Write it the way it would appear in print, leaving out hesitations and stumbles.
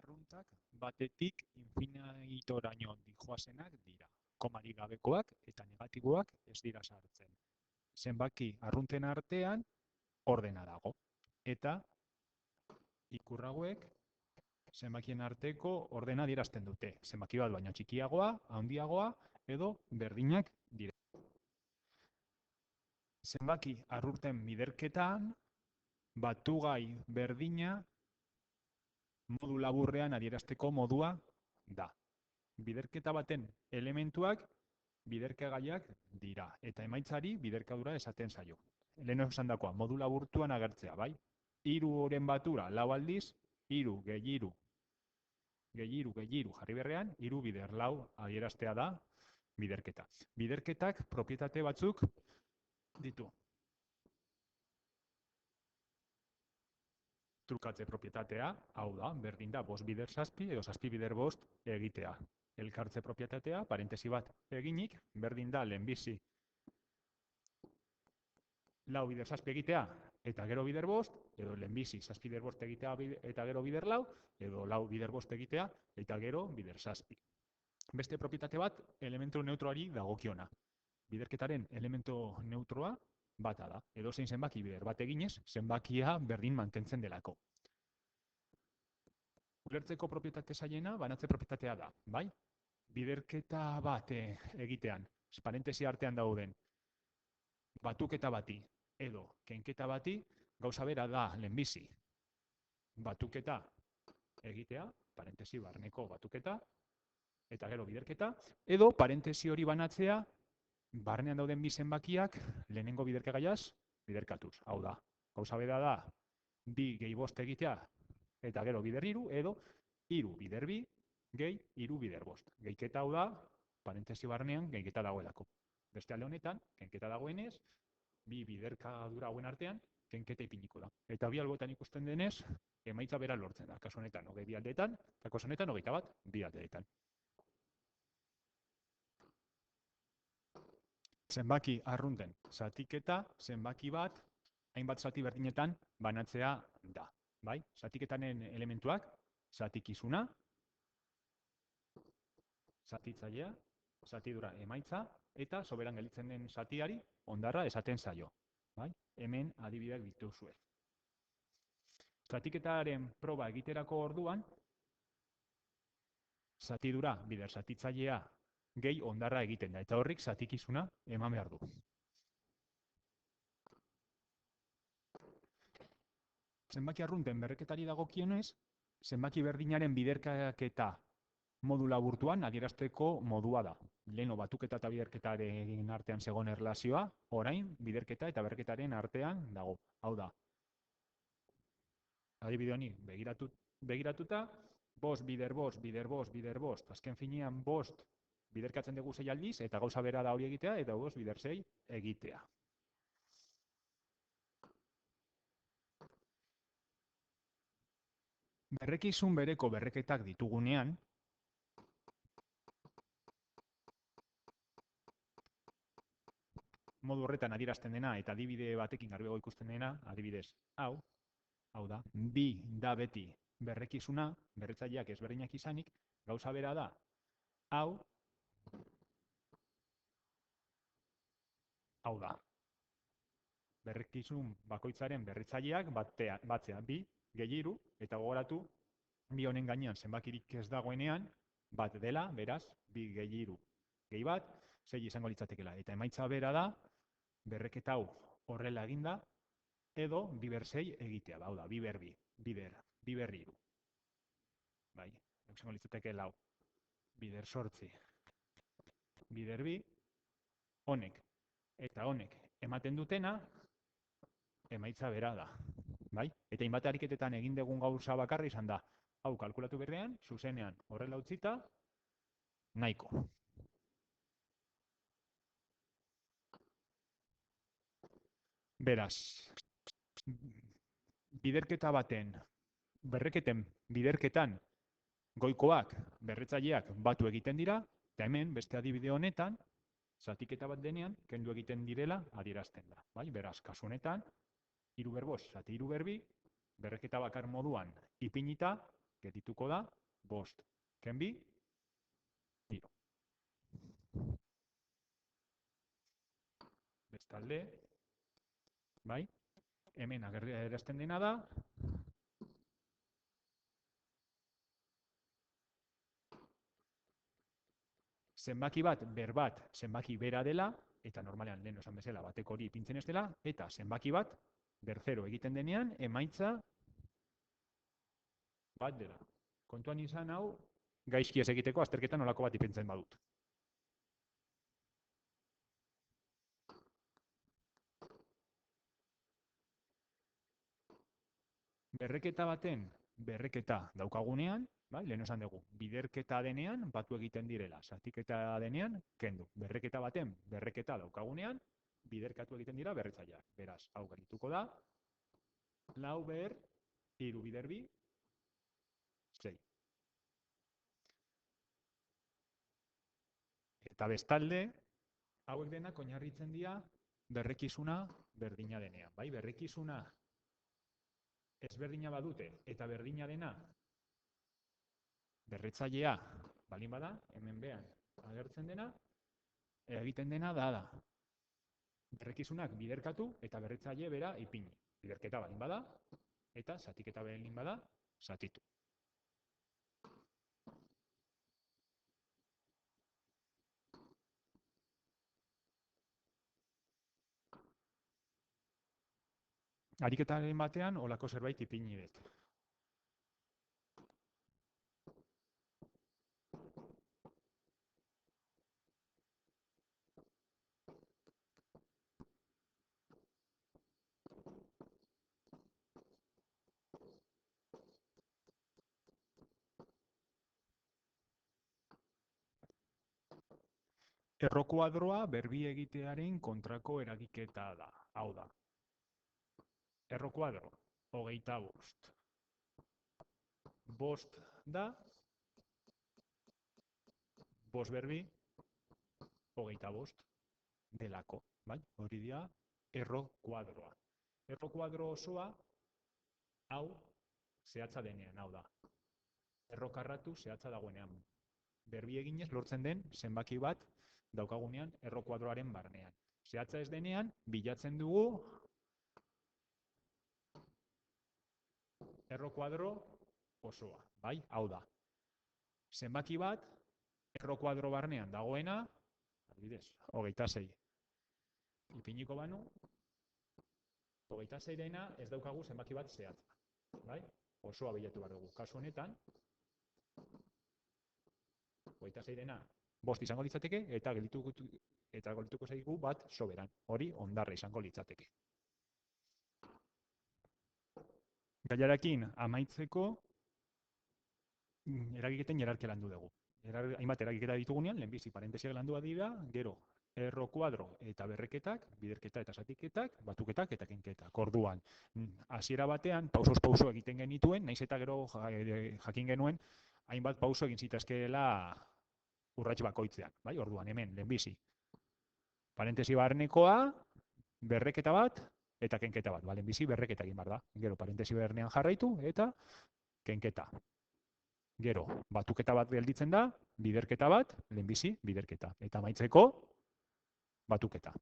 arruntak batetik infinitoraino dijoazenak dira. Komarik gabekoak eta negatiboak ez dira sartzen. Zenbaki arrunten artean ordena dago. Eta ikur hauek zenbakien arteko ordena adierazten dute. Zenbaki bat baino txikiagoa, handiagoa edo berdinak dira. Zenbaki arrunten biderketan batugai berdina modu laburrean adierazteko modua da. Biderketa baten elementuak biderkagaiak dira eta emaitzari biderkadura esaten zaio. Lehen esandakoa modu laburtuan agertzea, bai? 3 batura 4 aldiz, 3 gehi 3 jarri berrean, 3 bider 4 adieraztea da biderketa. Biderketak propietate batzuk ditu. Trukatze propietatea, hau da, berdin da, 5 bider 7 edo 7 bider 5 egitea. Elkartze propietatea, parentesi bat eginik, berdin da lehenbizi 4 bider 7 egitea eta gero bider 5, edo lehenbizi 7 bider 5 egitea eta gero bider 4, edo 4 bider 5 egitea eta gero bider 7. Beste propietate bat, elementu neutroari dagokiona. Biderketaren elementu neutroa bata da. Edozein zenbaki bider bat eginez, zenbakia berdin mantentzen delako. Ulertzeko propietate zailena, banatze propietatea da, bai? Biderketa bat egitean, parentesi artean dauden, batuketa bati edo kenketa bati, gauza bera da lehenbizi. Batuketa egitea, parentesi barneko batuketa, eta gero biderketa, edo parentesi hori banatzea, barnean dauden bi zenbakiak lehenengo biderkagaiaz biderkatuz. Hau da, gauza bera da 2 gehi 5 egitea eta gero bider 3, edo 3 bider 2 gehi 3 bider 5. Gehiketa hau da, parentesi barnean gehiketa dagoelako. Beste alde honetan, kenketa dagoenez, 2 biderkadura hauen artean, kenketa ipiniko da. Eta bi alboetan ikusten denez, emaitza bera lortzen da. Kasu honetan, 20 aldeetan, eta kasu honetan, 21 bi aldeetan. Zenbaki arrunten zatiketa, zenbaki bat, hainbat zati berdinetan banatzea da. Bai? Zatiketaren elementuak, zatikizuna, zatitzailea, zatidura emaitza, eta soberan gelditzen den zatiari hondarra esaten zaio. Bai? Hemen adibideak dituzue. Zatiketaren proba egiterako orduan, zatidura bider zatitzailea gehi hondarra egiten da, eta horrik zatikizuna eman behar du. Zenbaki arrunten berreketari dagokionez, zenbaki berdinaren biderkaketa modu laburtuan adierazteko modua da. Leheno batuketa eta biderketaren artean zegoen erlazioa, orain biderketa eta berreketaren artean dago. Hau da. Adibide honi begiratuta, 5 bider 5, bider 5, bider 5, azken finean 5 biderkatzen dugu 6 aldiz, eta gauza bera da hori egitea, eta 5 bider 6 egitea. Berrekizun bereko berreketak ditugunean, modu horretan adierazten dena eta adibide batekin garbiago ikusten dena, adibidez, hau da, bi da beti berrekizuna, berretzaileak ezberdinak izanik, gauza bera da, hau da. Berrekizun bakoitzaren berretzaileak batzea, 2 gehi 3, eta gogoratu, bi honen gainean zenbakirik ez dagoenean, bat dela, beraz, 2 gehi 3 gehi bat, 6 izango litzatekela. Eta emaitza bera da, berreketa hau horrela eginda, edo biber 6 egitea. Hau da, biber 2, biber 3. Bai, izango litzateke 4, bider 8, bider 2, honek eta honek ematen dutena, emaitza bera da. Bai? Eta hainbat ariketetan egin dugun gauza bakarra izan da, hau kalkulatu berrean, zuzenean horrela utzita, nahiko. Beraz, biderketa baten, berreketen biderketan goikoak, berretzaileak batu egiten dira, eta hemen, beste adibide honetan, zatiketa bat denean, kendu egiten direla adierazten da. Bai? Beraz, kasu honetan, 3 ber 5, zati 3 ber 2, berreketa bakar moduan ipinita, geldituko da, bost. Kenbi, 3. Bestalde, bai, hemen agerazten dena da, zenbaki bat, berbat, zenbaki bera dela, eta normalean lehen esan bezala bateko hori ipintzen ez dela, eta zenbaki bat, berzero egiten denean, emaitza bat dela. Kontuan izan hau, gaizki ez egiteko azterketan nolako bat ipintzen badut. Berreketa baten, berreketa daukagunean, bai, lehen esan dugu, biderketa denean, batu egiten direla, zatiketa denean, kendu. Berreketa baten, berreketa daukagunean, biderkatu egiten dira berretzaileak. Beraz, hau geldituko da, 4 ber, 3 bider bi, 6. Eta bestalde, hauek denak oinarritzen dira berrekizuna berdina denean. Bai, berrekizuna ezberdina badute eta berdina dena berretzailea balin bada, hemen behan agertzen dena, egiten dena da. Berrekizunak biderkatu eta berretzaile bera ipini. Biderketa balin bada eta zatiketa balin bada, zatitu. Ariketaren batean, olako zerbait ipini dut. Errokuadroa berbi egitearen kontrako eragiketa da. Hau da. Errokuadro, 25. Bost da, bost berbi, 25 delako. Bai? Hori dira, errokuadroa. Errokuadro osoa, hau, zehatza denean, hau da. Errokarratu zehatza dagoenean. Berbi eginez lortzen den zenbaki bat daukagunean errokuadroaren barnean. Zehatza ez denean, bilatzen dugu errokuadro osoa, bai? Hau da. Zenbaki bat, errokuadro barnean dagoena, adibidez, 26. Ipiniko banu, 26 dena ez daukagu zenbaki bat zehatza, bai? Osoa bilatu behar dugu. Kasu honetan, 26 dena bost izango litzateke, eta geldituko zaigu bat soberan. Hori ondarra izango litzateke. Gaiarekin amaitzeko eragiketen jerarkia landu dugu. Hainbat eragiketa ditugunean, lehenbizi parentesiak landua dira, gero errokuadro eta berreketak, biderketa eta zatiketak, batuketak eta kenketak. Orduan, hasiera batean, pausoz pauso egiten genituen, naiz eta gero jakin genuen, hainbat pauso egin zitazkeela urrats bakoitzean. Bai? Orduan, hemen, lehenbizi. Parentesi barnekoa, berreketa bat, eta kenketa bat. Lehenbizi berreketa egin behar da. Gero, parentesi barnean jarraitu, eta kenketa. Gero, batuketa bat gelditzen da, biderketa bat, lehenbizi, biderketa. Eta amaitzeko, batuketa.